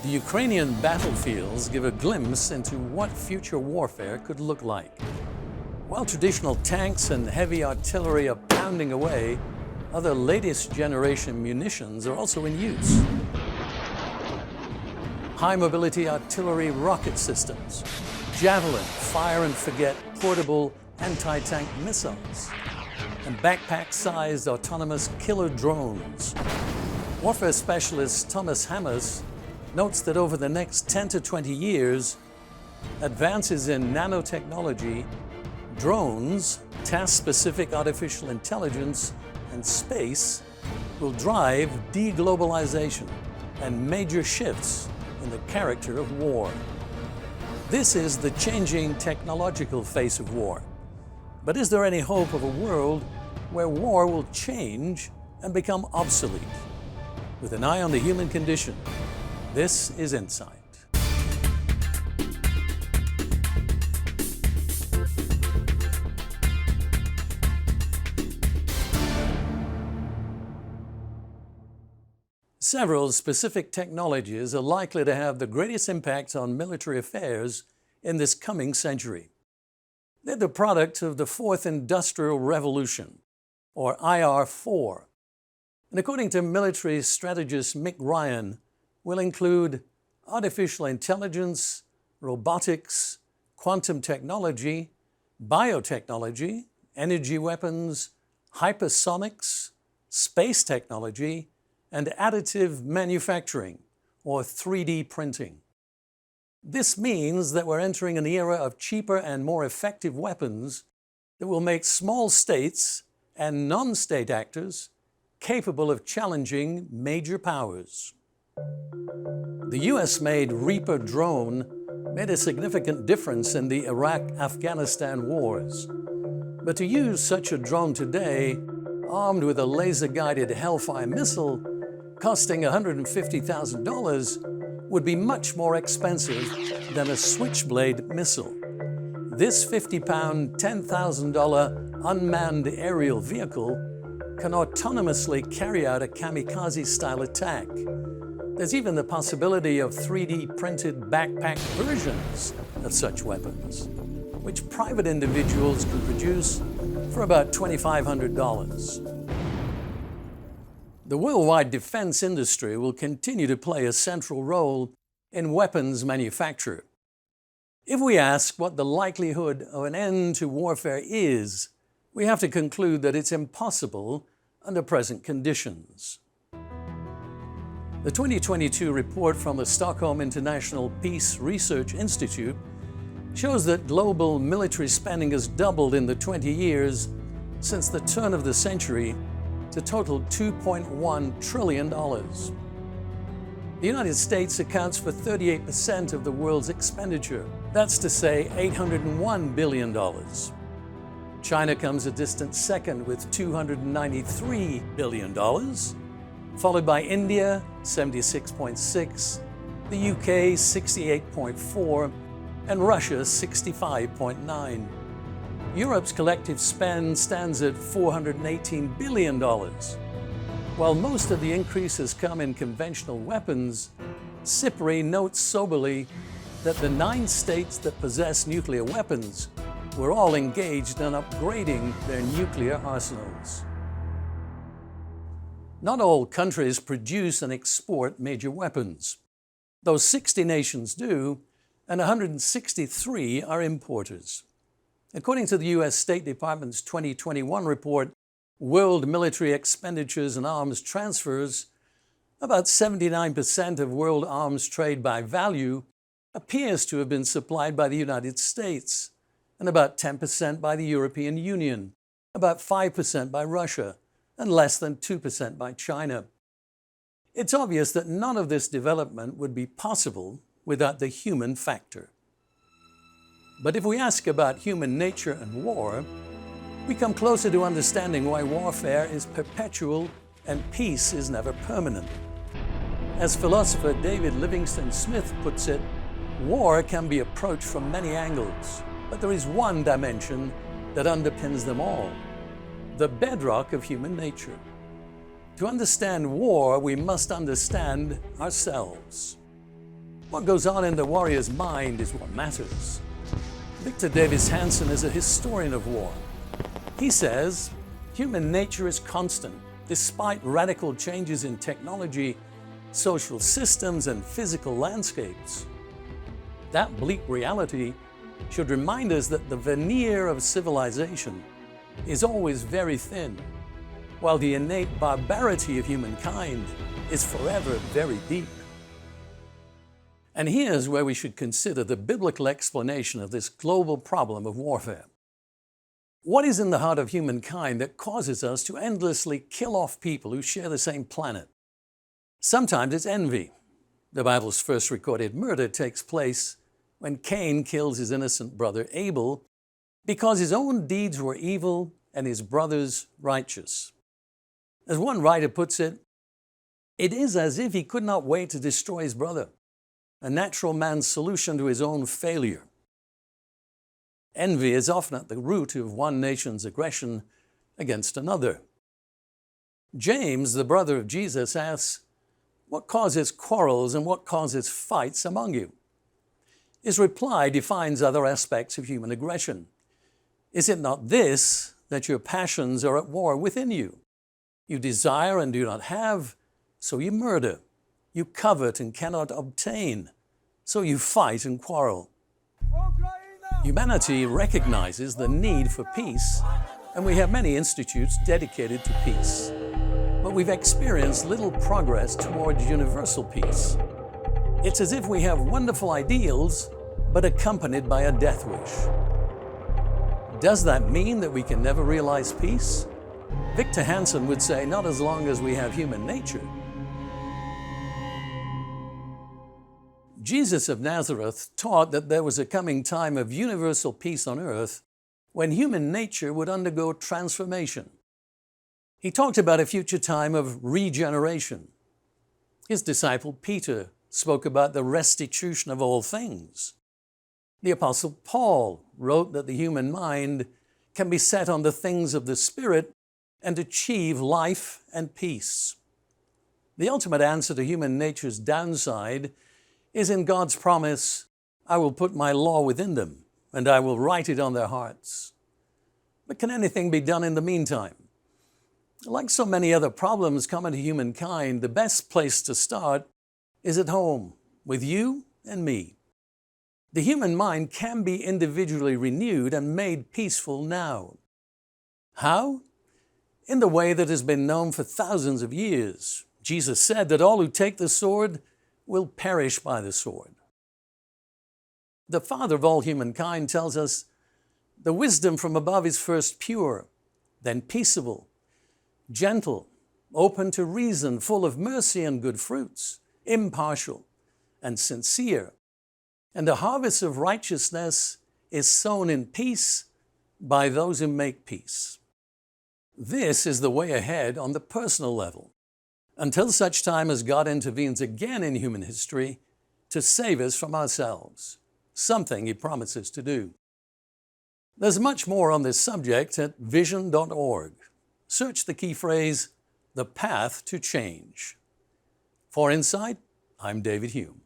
The Ukrainian battlefields give a glimpse into what future warfare could look like. While traditional tanks and heavy artillery are pounding away, other latest generation munitions are also in use. High mobility artillery rocket systems, Javelin, fire and forget portable anti-tank missiles, and backpack-sized autonomous killer drones. Warfare specialist Thomas HMARS notes that over the next 10 to 20 years, advances in nanotechnology, drones, task-specific artificial intelligence, and space will drive deglobalization and major shifts in the character of war. This is the changing technological face of war. But is there any hope of a world where war will change and become obsolete? With an eye on the human condition, this is Insight. Several specific technologies are likely to have the greatest impact on military affairs in this coming century. They're the product of the Fourth Industrial Revolution, or IR4, and according to military strategist Mick Ryan, will include artificial intelligence, robotics, quantum technology, biotechnology, energy weapons, hypersonics, space technology, and additive manufacturing, or 3D printing. This means that we're entering an era of cheaper and more effective weapons that will make small states and non-state actors capable of challenging major powers. The US-made Reaper drone made a significant difference in the Iraq-Afghanistan wars. But to use such a drone today, armed with a laser-guided Hellfire missile, costing $150,000, would be much more expensive than a Switchblade missile. This 50-pound, $10,000 unmanned aerial vehicle can autonomously carry out a kamikaze-style attack. There's even the possibility of 3D printed backpack versions of such weapons, which private individuals can produce for about $2,500. The worldwide defense industry will continue to play a central role in weapons manufacture. If we ask what the likelihood of an end to warfare is, we have to conclude that it's impossible under present conditions. The 2022 report from the Stockholm International Peace Research Institute shows that global military spending has doubled in the 20 years since the turn of the century to total $2.1 trillion. The United States accounts for 38% of the world's expenditure. That's to say $801 billion. China comes a distant second with $293 billion, followed by India, 76.6, the UK, 68.4, and Russia, 65.9. Europe's collective spend stands at $418 billion. While most of the increases come in conventional weapons, SIPRI notes soberly that the 9 states that possess nuclear weapons were all engaged in upgrading their nuclear arsenals. Not all countries produce and export major weapons, though 60 nations do, and 163 are importers. According to the U.S. State Department's 2021 report, World Military Expenditures and Arms Transfers, about 79% of world arms trade by value appears to have been supplied by the United States, and about 10% by the European Union, about 5% by Russia, and less than 2% by China. It's obvious that none of this development would be possible without the human factor. But if we ask about human nature and war, we come closer to understanding why warfare is perpetual and peace is never permanent. As philosopher David Livingstone Smith puts it, war can be approached from many angles, but there is one dimension that underpins them all: the bedrock of human nature. To understand war, we must understand ourselves. What goes on in the warrior's mind is what matters. Victor Davis Hanson is a historian of war. He says, human nature is constant, despite radical changes in technology, social systems, and physical landscapes. That bleak reality should remind us that the veneer of civilization is always very thin, while the innate barbarity of humankind is forever very deep. And here's where we should consider the biblical explanation of this global problem of warfare. What is in the heart of humankind that causes us to endlessly kill off people who share the same planet? Sometimes it's envy. The Bible's first recorded murder takes place when Cain kills his innocent brother Abel because his own deeds were evil and his brother's righteous. As one writer puts it, it is as if he could not wait to destroy his brother, a natural man's solution to his own failure. Envy is often at the root of one nation's aggression against another. James, the brother of Jesus, asks, "What causes quarrels and what causes fights among you?" His reply defines other aspects of human aggression. Is it not this, that your passions are at war within you? You desire and do not have, so you murder. You covet and cannot obtain, so you fight and quarrel. Humanity recognizes the need for peace, and we have many institutes dedicated to peace. But we've experienced little progress towards universal peace. It's as if we have wonderful ideals, but accompanied by a death wish. Does that mean that we can never realize peace? Victor Hanson would say, not as long as we have human nature. Jesus of Nazareth taught that there was a coming time of universal peace on earth when human nature would undergo transformation. He talked about a future time of regeneration. His disciple Peter spoke about the restitution of all things. The Apostle Paul wrote that the human mind can be set on the things of the Spirit and achieve life and peace. The ultimate answer to human nature's downside is in God's promise, "I will put my law within them, and I will write it on their hearts." But can anything be done in the meantime? Like so many other problems common to humankind, the best place to start is at home, with you and me. The human mind can be individually renewed and made peaceful now. How? In the way that has been known for thousands of years. Jesus said that all who take the sword will perish by the sword. The Father of all humankind tells us the wisdom from above is first pure, then peaceable, gentle, open to reason, full of mercy and good fruits, impartial and sincere. And the harvest of righteousness is sown in peace by those who make peace. This is the way ahead on the personal level, until such time as God intervenes again in human history to save us from ourselves, something He promises to do. There's much more on this subject at vision.org. Search the key phrase, "The Path to Change." For Insight, I'm David Hulme.